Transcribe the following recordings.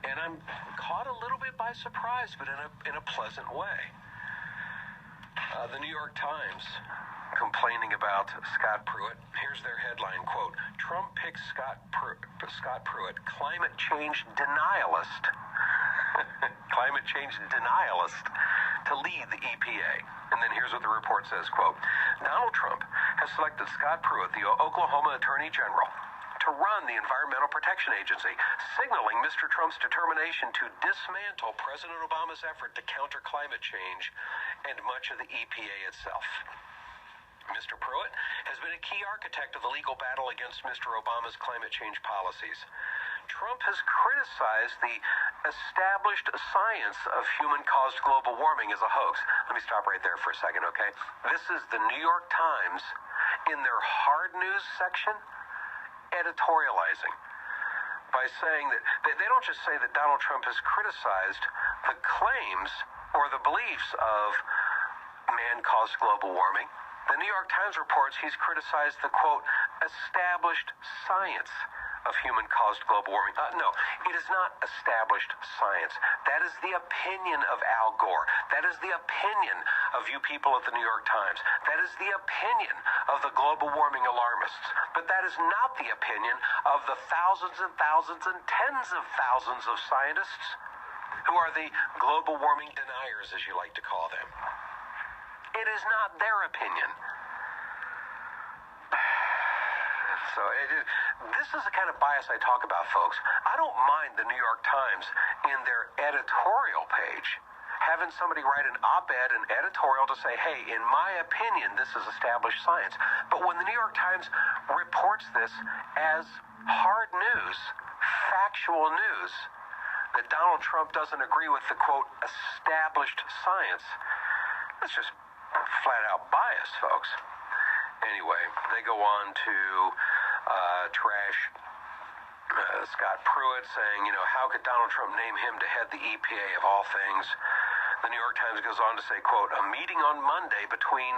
and I'm caught a little bit by surprise, but in a pleasant way. The New York Times complaining about Scott Pruitt. Here's their headline, quote, Trump picks Scott Pruitt, climate change denialist, climate change denialist, to lead the EPA. And then here's what the report says, quote, Donald Trump has selected Scott Pruitt, the Oklahoma Attorney General, to run the Environmental Protection Agency, signaling Mr. Trump's determination to dismantle President Obama's effort to counter climate change and much of the EPA itself. Mr. Pruitt has been a key architect of the legal battle against Mr. Obama's climate change policies. Trump has criticized the established science of human-caused global warming as a hoax. Let me stop right there for a second, okay? This is the New York Times in their hard news section editorializing by saying that they don't just say that Donald Trump has criticized the claims or the beliefs of man-caused global warming. The New York Times reports he's criticized the, quote, established science of human-caused global warming. No, it is not established science. That is the opinion of Al Gore. That is the opinion of you people at the New York Times. That is the opinion of the global warming alarmists. But that is not the opinion of the thousands and thousands and tens of thousands of scientists who are the global warming deniers, as you like to call them. It is not their opinion. So this is the kind of bias I talk about, folks. I don't mind the New York Times in their editorial page having somebody write an op-ed, an editorial to say, hey, in my opinion, this is established science. But when the New York Times reports this as hard news, factual news, that Donald Trump doesn't agree with the, quote, established science, that's just flat-out bias, folks. Anyway, they go on to trash Scott Pruitt, saying, you know, how could Donald Trump name him to head the EPA of all things? The New York Times goes on to say, quote, a meeting on Monday between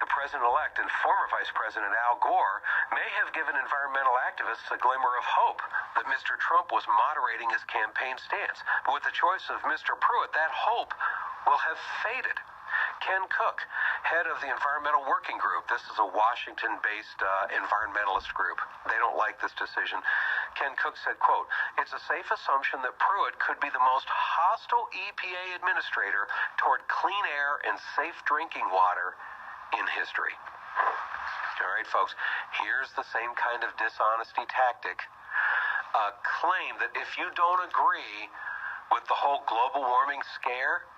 the president-elect and former Vice President Al Gore may have given environmental activists a glimmer of hope that Mr. Trump was moderating his campaign stance. But with the choice of Mr. Pruitt, that hope will have faded. Ken Cook, head of the Environmental Working Group. This is a Washington-based environmentalist group. They don't like this decision. Ken Cook said, quote, it's a safe assumption that Pruitt could be the most hostile EPA administrator toward clean air and safe drinking water in history. All right, folks, here's the same kind of dishonesty tactic. A claim that if you don't agree with the whole global warming scare,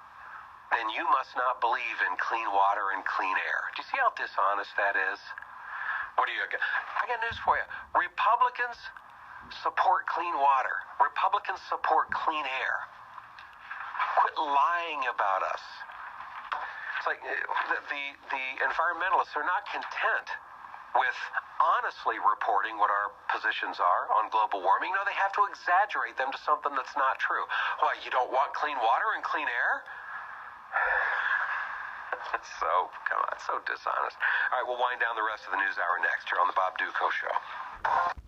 then you must not believe in clean water and clean air. Do you see how dishonest that is? What do you got? I got news for you. Republicans support clean water. Republicans support clean air. Quit lying about us. It's like the environmentalists are not content with honestly reporting what our positions are on global warming. No, they have to exaggerate them to something that's not true. Why, you don't want clean water and clean air? Come on, so dishonest. All right, we'll wind down the rest of the news hour next here on the Bob Duco Show.